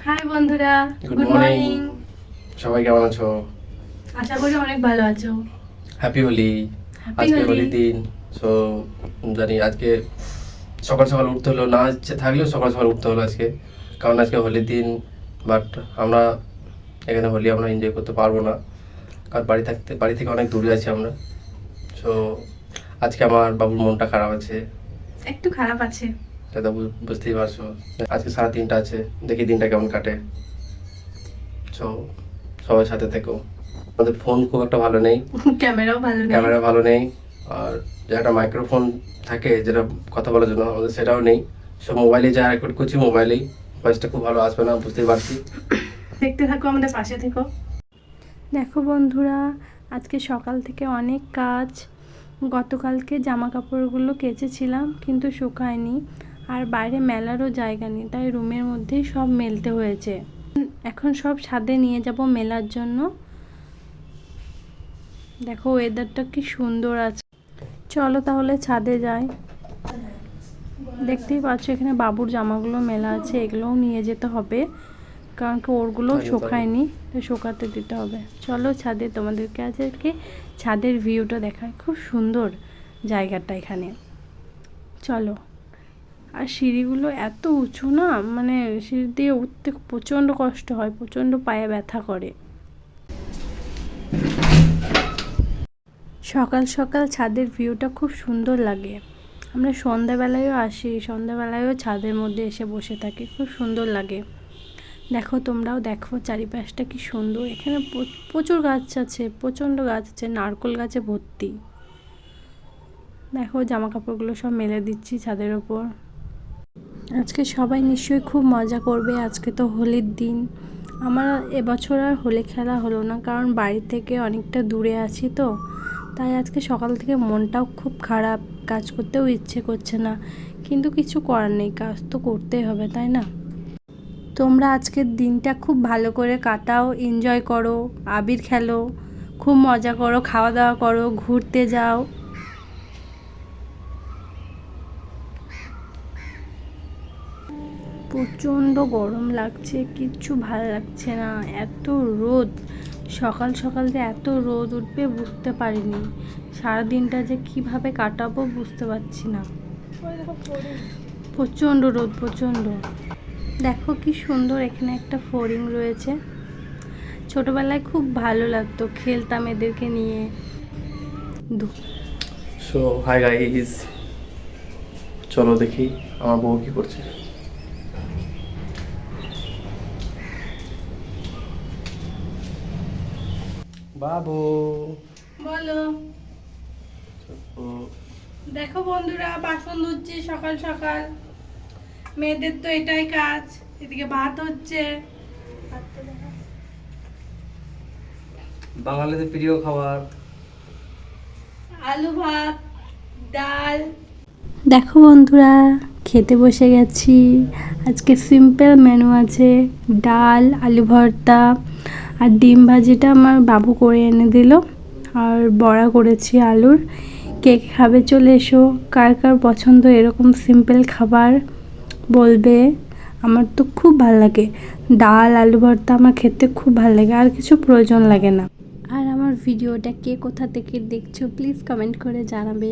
High বন্ধুরা, good good morning. Morning. সবাই কেমন আছো? আশা করি অনেক ভালো আছো। হ্যাপি হোলি। হ্যাপি আজকে হোলি। হোলির দিন। সো জানি আজকে সকাল সকাল উঠতে হলো, না ইচ্ছে থাকলেও সকাল সকাল উঠতে হলো আজকে, কারণ আজকে হোলির দিন। বাট আমরা এখানে হোলি আমরা এনজয় করতে পারবো না, কারণ বাড়ি থেকে অনেক দূরে আছি আমরা। সো আজকে আমার বাবুর মনটা খারাপ আছে, একটু খারাপ আছে। সেটা বুঝতেই পারছো। আজকে সারা দিনটা আছে, দেখি দিনটা কেমন কাটে। সো সবার সাথে থেকো। আমাদের ফোন খুব একটা ভালো নেই, ক্যামেরাও ভালো নেই। ক্যামেরা ভালো নেই, আর যে একটা মাইক্রোফোন থাকে যেটা কথা বলার জন্য, আমাদের সেটাও নেই। সব মোবাইলে যা রেকর্ড করছি, মোবাইলেই ভয়েসটা খুব ভালো আসবে না, বুঝতেই পারছি। দেখতে থাকো, আমাদের পাশে থেকো। দেখো বন্ধুরা, আজকে সকাল থেকে অনেক কাজ। গতকালকে জামা কাপড়গুলো কেচেছিলাম কিন্তু শুকায়নি, আর বাইরে মেলারও জায়গা নেই, তাই রুমের মধ্যেই সব মেলতে হয়েছে। এখন সব ছাদে নিয়ে যাব মেলার জন্য। দেখো ওয়েদারটা কি সুন্দর আছে। চলো তাহলে ছাদে যাই। দেখতেই পাচ্ছ এখানে বাবুর জামাগুলো মেলা আছে, এগুলোও নিয়ে যেতে হবে, কারণ কি ওরগুলো শুকায়নি, তো শুকাতে দিতে হবে। চলো ছাদে, তোমাদেরকে আজকে ছাদের ভিউটা দেখায়, খুব সুন্দর জায়গাটা এখানে। চলো। আর সিঁড়িগুলো এত উঁচু না, মানে সিঁড়ি দিয়ে উঠতে প্রচণ্ড কষ্ট হয়, প্রচণ্ড পায়ে ব্যথা করে। সকাল সকাল ছাদের ভিউটা খুব সুন্দর লাগে। আমরা সন্ধ্যাবেলায়ও আসি, সন্ধ্যাবেলায়ও ছাদের মধ্যে এসে বসে থাকি, খুব সুন্দর লাগে। দেখো তোমরাও দেখো চারিপাশটা কি সুন্দর। এখানে প্রচুর গাছ আছে, প্রচণ্ড গাছ আছে, নারকেল গাছে ভর্তি। দেখো জামা কাপড়গুলো সব মেলে দিচ্ছি ছাদের ওপর। আজকে সবাই নিশ্চয়ই খুব মজা করবে, আজকে তো হোলির দিন। আমার এবছর আর হোলি খেলা হলো না, কারণ বাড়ি থেকে অনেকটা দূরে আছি তো, তাই আজকে সকাল থেকে মনটাও খুব খারাপ, কাজ করতেও ইচ্ছে করছে না, কিন্তু কিছু করার নেই, কাজ তো করতেই হবে, তাই না? তোমরা আজকের দিনটা খুব ভালো করে কাটাও, এনজয় করো, আবির খেলো, খুব মজা করো, খাওয়া দাওয়া করো, ঘুরতে যাও। প্রচণ্ড গরম লাগছে, কিচ্ছু ভালো লাগছে না, এত রোদ। সকাল সকাল যে এত রোদ উঠবে বুঝতে পারিনি, সারাদিনটা যে কিভাবে কাটাবো বুঝতে পারছি না। প্রচণ্ড রোদ, প্রচণ্ড। দেখো কি সুন্দর, এখানে একটা ফড়িং রয়েছে। ছোটবেলায় খুব ভালো লাগতো, খেলতাম এদেরকে নিয়ে। সো হাই গাইস, চলো দেখি আমার বউ কি করছে। বাবু বলো। দেখো বন্ধুরা, বাসন ধুচ্ছি সকাল সকাল, মেয়েদের তো এটাই কাজ। এদিকে ভাত হচ্ছে, বাঙালিদের প্রিয় খাবার আলু ভাত, ডাল। দেখো বন্ধুরা, খেতে বসে গেছি। আজকে সিম্পল মেনু আছে, ডাল, আলু ভর্তা আর ডিম ভাজিটা আমার বাবু করে এনে দিল, আর বড়া করেছি আলুর। কে কে খাবে চলে এসো, কার কার পছন্দ এরকম সিম্পল খাবার বলবে। আমার তো খুব ভাল লাগে, ডাল আলু ভর্তা আমার খেতে খুব ভাল লাগে, আর কিছু প্রয়োজন লাগে না। আর আমার ভিডিওটা কে কোথা থেকে দেখছো প্লিজ কমেন্ট করে জানাবে।